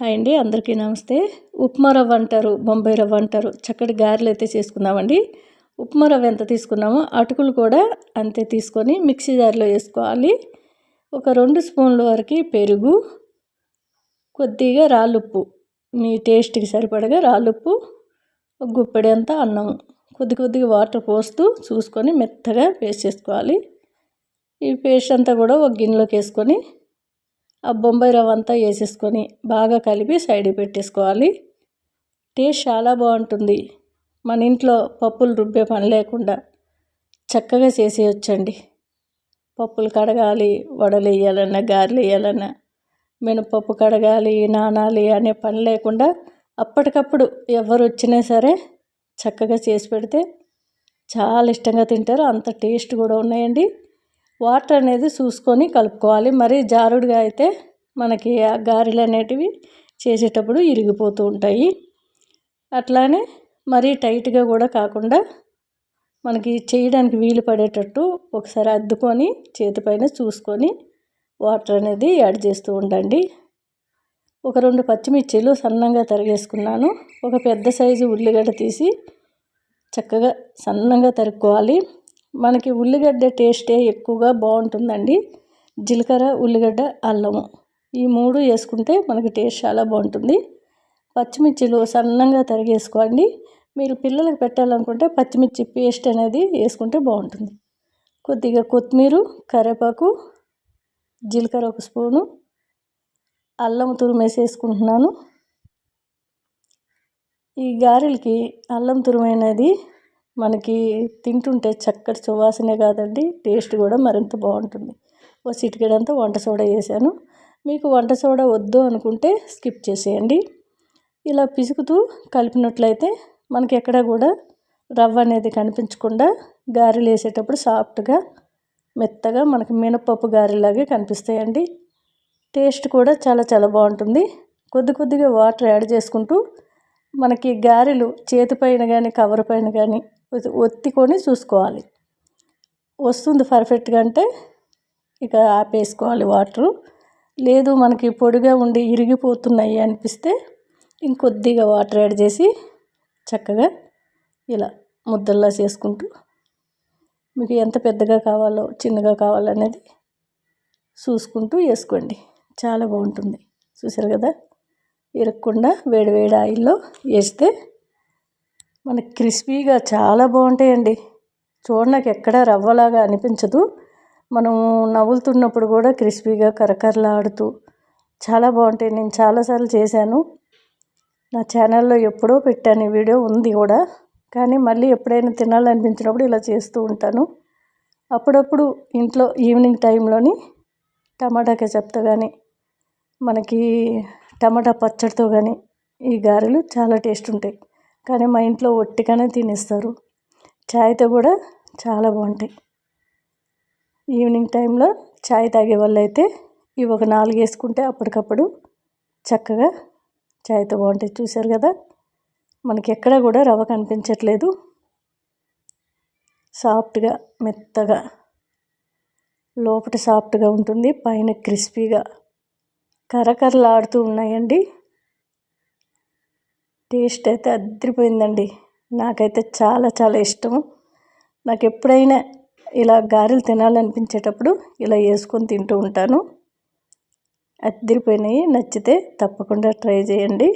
Hi అండి, అందరికీ నమస్తే. ఉప్మా రవ్వ అంటారు, బొంబాయి రవ్వ అంటారు. చక్కటి గారెలు అయితే చేసుకుందామండి. ఉప్మా రవ్వ ఎంత తీసుకున్నామో అటుకులు కూడా అంతే తీసుకొని మిక్సీ జార్లో వేసుకోవాలి. ఒక 2 స్పూన్ల వరకు పెరుగు, కొద్దిగా రాళ్ళుప్పు, మీ టేస్ట్కి సరిపడగా రాళ్ళుప్పు, ఒక గుప్పెడంతా అన్నం, కొద్దిగా వాటర్ పోస్తూ చూసుకొని మెత్తగా పేస్ట్ చేసుకోవాలి. ఈ పేస్ట్ అంతా కూడా ఒక గిన్నెలోకి వేసుకొని ఆ బొంబాయి రవ్వ అంతా వేసేసుకొని బాగా కలిపి సైడ్కి పెట్టేసుకోవాలి. టేస్ట్ చాలా బాగుంటుంది. మన ఇంట్లో పప్పులు రుబ్బే పని లేకుండా చక్కగా చేసేయొచ్చండి. పప్పులు కడగాలి, వడలు వేయాలన్నా, గారెలు వేయాలన్నా, మినపప్పు కడగాలి, నానాలి అనే పని లేకుండా అప్పటికప్పుడు ఎవరు వచ్చినా సరే చక్కగా చేసి పెడితే చాలా ఇష్టంగా తింటారు. అంత టేస్ట్ కూడా ఉన్నాయండి. వాటర్ అనేది చూసుకొని కలుపుకోవాలి. మరీ జారుడుగా అయితే మనకి ఆ గారెలు అనేటివి చేసేటప్పుడు ఇరిగిపోతూ ఉంటాయి. అట్లానే మరీ టైట్గా కూడా కాకుండా మనకి చేయడానికి వీలు పడేటట్టు ఒకసారి అద్దుకొని చేతిపైన చూసుకొని వాటర్ అనేది యాడ్ చేస్తూ ఉండండి. ఒక 2 పచ్చిమిర్చీలు సన్నంగా తరిగేసుకున్నాను. ఒక పెద్ద సైజు ఉల్లిగడ్డ తీసి చక్కగా సన్నంగా తరుక్కోవాలి. మనకి ఉల్లిగడ్డ టేస్టే ఎక్కువగా బాగుంటుందండి. జీలకర్ర, ఉల్లిగడ్డ, అల్లము ఈ 3 వేసుకుంటే మనకి టేస్ట్ చాలా బాగుంటుంది. పచ్చిమిర్చిలు సన్నంగా తరిగేసుకోండి. మీరు పిల్లలకు పెట్టాలనుకుంటే పచ్చిమిర్చి పేస్ట్ అనేది వేసుకుంటే బాగుంటుంది. కొద్దిగా కొత్తిమీర, కరివేపాకు, జీలకర్ర 1 స్పూను, అల్లం తురుమేసి వేసుకుంటున్నాను. ఈ గారెలకి అల్లం తురుమైనది మనకి తింటుంటే చక్కటి సువాసనే కాదండి, టేస్ట్ కూడా మరింత బాగుంటుంది. ఒక చిటికెడంతా వంట సోడా వేసాను. మీకు వంట సోడా వద్దు అనుకుంటే స్కిప్ చేసేయండి. ఇలా పిసుకుతూ కలిపినట్లయితే మనకి ఎక్కడ కూడా రవ్వ అనేది కనిపించకుండా గారెలు వేసేటప్పుడు సాఫ్ట్గా మెత్తగా మనకి మినపప్పు గారెలాగే కనిపిస్తాయండి. టేస్ట్ కూడా చాలా చాలా బాగుంటుంది. కొద్దిగా వాటర్ యాడ్ చేసుకుంటూ మనకి గారెలు చేతిపైన కానీ కవర్ పైన కానీ ఒత్తుకొని చూసుకోవాలి. వస్తుంది పర్ఫెక్ట్గా అంటే ఇక ఆపేసుకోవాలి వాటరు. లేదు మనకి పొడిగా ఉండి ఇరిగిపోతున్నాయి అనిపిస్తే ఇంకొద్దిగా వాటర్ యాడ్ చేసి చక్కగా ఇలా ముద్దల్లా చేసుకుంటూ మీకు ఎంత పెద్దగా కావాలో చిన్నగా కావాలనేది చూసుకుంటూ వేసుకోండి. చాలా బాగుంటుంది. చూసారు కదా, ఇరగకుండా వేడి ఆయిల్లో వేస్తే మనకి క్రిస్పీగా చాలా బాగుంటాయండి. చూడడానికి ఎక్కడ రవ్వలాగా అనిపించదు. మనము నవ్వులుతున్నప్పుడు కూడా క్రిస్పీగా కరకరలాడుతూ చాలా బాగుంటాయి. నేను చాలాసార్లు చేశాను. నా ఛానల్లో ఎప్పుడో పెట్టాను, ఈ వీడియో ఉంది కూడా. కానీ మళ్ళీ ఎప్పుడైనా తినాలనిపించినప్పుడు ఇలా చేస్తూ ఉంటాను. అప్పుడప్పుడు ఇంట్లో ఈవినింగ్ టైంలోని టమాటా కెచప్తో కానీ మనకి టమాటా పచ్చడితో కానీ ఈ గారెలు చాలా టేస్ట్ ఉంటాయి. కానీ మా ఇంట్లో ఒట్టిగానే తినేస్తారు. చాయ్తో కూడా చాలా బాగుంటాయి. ఈవినింగ్ టైంలో చాయ్ తాగే వాళ్ళు అయితే ఇవి ఒక 4 వేసుకుంటే అప్పటికప్పుడు చక్కగా చాయ్తో బాగుంటాయి. చూసారు కదా, మనకి ఎక్కడ కూడా రవ్వ కనిపించట్లేదు. సాఫ్ట్గా మెత్తగా లోపల సాఫ్ట్గా ఉంటుంది, పైన క్రిస్పీగా కరకరలాడుతూ ఉన్నాయండి. టేస్ట్ అయితే అదిరిపోయిందండి. నాకైతే చాలా చాలా ఇష్టము. నాకు ఎప్పుడైనా ఇలా గారెలు తినాలనిపించేటప్పుడు ఇలా వేసుకొని తింటూ ఉంటాను. అదిరిపోయినాయి. నచ్చితే తప్పకుండా ట్రై చేయండి.